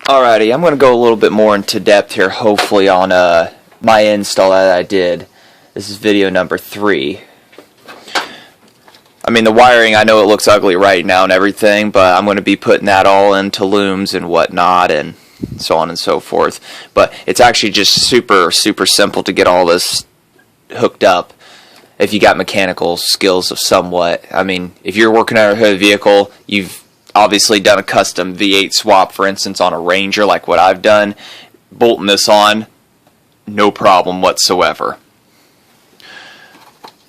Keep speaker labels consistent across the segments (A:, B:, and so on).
A: Alrighty, I'm going to go a little bit more into depth here, hopefully, on my install that I did. This is video number 3. I mean, the wiring, I know it looks ugly right now and everything, but I'm going to be putting that all into looms and whatnot and so on and so forth. But it's actually just super simple to get all this hooked up if you got mechanical skills of somewhat. I mean, if you're working on a hood vehicle, you've obviously done a custom V8 swap, for instance, on a Ranger like what I've done. Bolting this on, no problem whatsoever.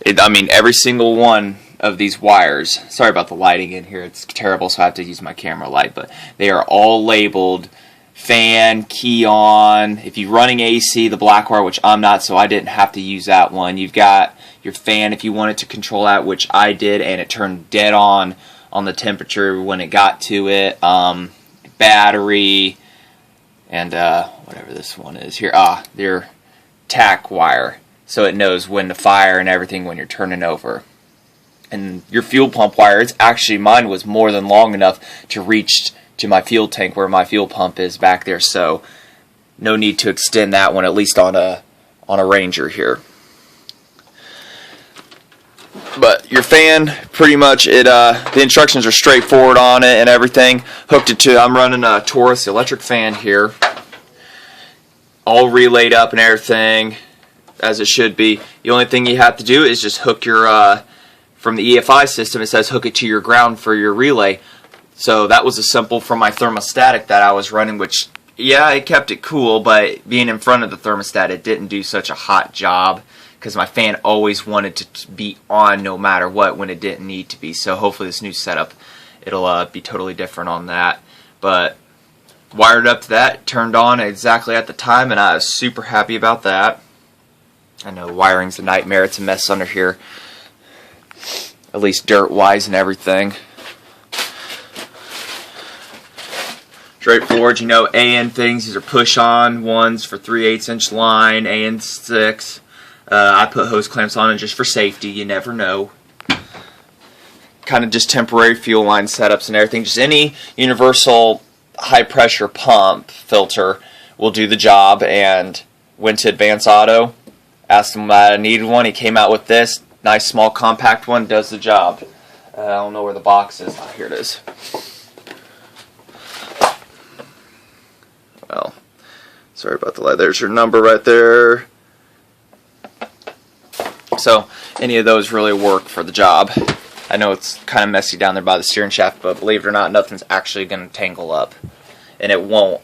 A: I mean, every single one of these wires, sorry about the lighting in here, it's terrible, so I have to use my camera light, but they are all labeled fan, key on. If you're running AC, the black wire, which I'm not, so I didn't have to use that one. You've got your fan if you wanted to control that, which I did, and it turned dead on the temperature when it got to it. Battery, and whatever this one is here, their tack wire, so it knows when to fire and everything when you're turning over. And your fuel pump wire, it's actually, mine was more than long enough to reach to my fuel tank where my fuel pump is back there, so no need to extend that one, at least on a Ranger here. But your fan, pretty much, the instructions are straightforward on it and everything. Hooked it to, I'm running a Taurus electric fan here, all relayed up and everything as it should be. The only thing you have to do is just hook your, from the EFI system, it says hook it to your ground for your relay. So that was a simple from my thermostatic that I was running, which, yeah, it kept it cool, but being in front of the thermostat, it didn't do such a hot job, because my fan always wanted to be on no matter what when it didn't need to be. So hopefully this new setup, it'll be totally different on that. But wired up to that, turned on exactly at the time, and I was super happy about that. I know wiring's a nightmare, it's a mess under here, at least dirt-wise and everything. Straightforward, you know, AN things, these are push-on ones for 3/8 inch line, AN 6. I put hose clamps on it just for safety, you never know. Kind of just temporary fuel line setups and everything. Just any universal high pressure pump filter will do the job, and went to Advance Auto, asked him that I needed one. He came out with this nice small compact one, does the job. I don't know where the box is. Oh, here it is. Well, sorry about the light. There's your number right there. So any of those really work for the job. I know it's kind of messy down there by the steering shaft, but believe it or not, nothing's actually going to tangle up. And it won't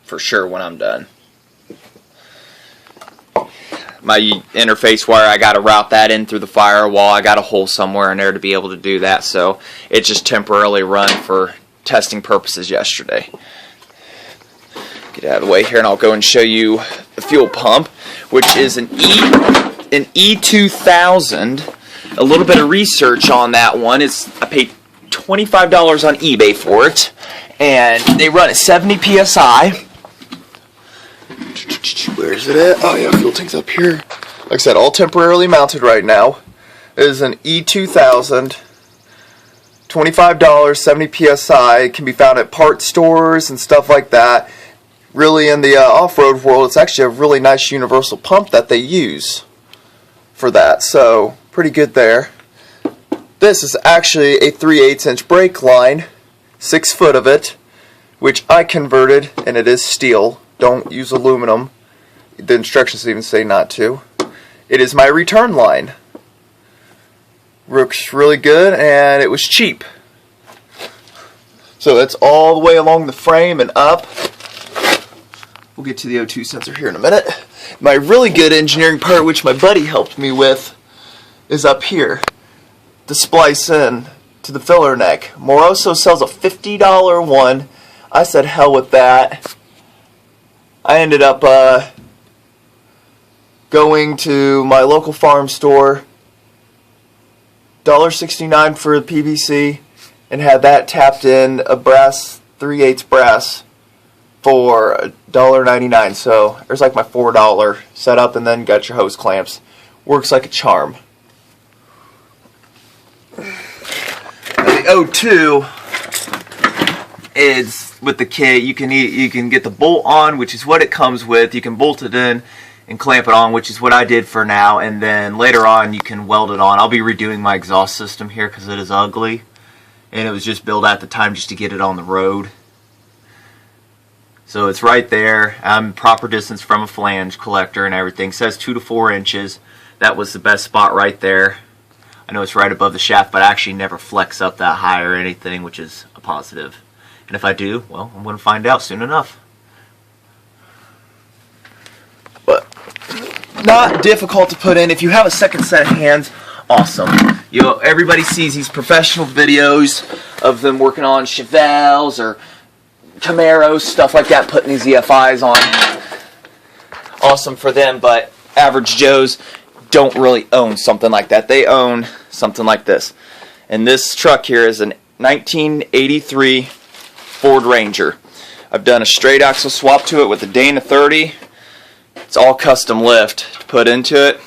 A: for sure when I'm done. My interface wire, I got to route that in through the firewall. I got a hole somewhere in there to be able to do that, so it just temporarily run for testing purposes yesterday. Get out of the way here and I'll go and show you the fuel pump, which is an E2000. A little bit of research on that one. I paid $25 on eBay for it, and they run at 70 psi. Where is it at? Oh yeah, fuel tank's up here. Like I said, all temporarily mounted right now. It is an E2000. $25, 70 psi. It can be found at parts stores and stuff like that. Really, in the off-road world, it's actually a really nice universal pump that they use for that, so pretty good there. This is actually a 3/8 inch brake line, 6 foot of it, which I converted, and it is steel. Don't use aluminum. The instructions even say not to. It is my return line. Works really good, and it was cheap. So that's all the way along the frame and up. We'll get to the O2 sensor here in a minute. My really good engineering part, which my buddy helped me with, is up here. To splice in to the filler neck. Moroso sells a $50 one. I said hell with that. I ended up going to my local farm store, $1.69 for the PVC, and had that tapped in a brass, 3/8 brass, for $1.99. So there's like my $4 setup, and then got your hose clamps. Works like a charm. And the O2 is with the kit, you can get the bolt on, which is what it comes with. You can bolt it in and clamp it on, which is what I did for now, and then later on you can weld it on. I'll be redoing my exhaust system here because it is ugly, and it was just built at the time just to get it on the road. So it's right there. I'm proper distance from a flange collector and everything. It says 2 to 4 inches. That was the best spot right there. I know it's right above the shaft, but I actually never flex up that high or anything, which is a positive. And if I do, well, I'm going to find out soon enough. But not difficult to put in. If you have a second set of hands, awesome. You know, everybody sees these professional videos of them working on Chevelles or Camaros, stuff like that, putting these EFIs on. Awesome for them, but average Joes don't really own something like that. They own something like this. And this truck here is a 1983 Ford Ranger. I've done a straight axle swap to it with a Dana 30. It's all custom lift to put into it.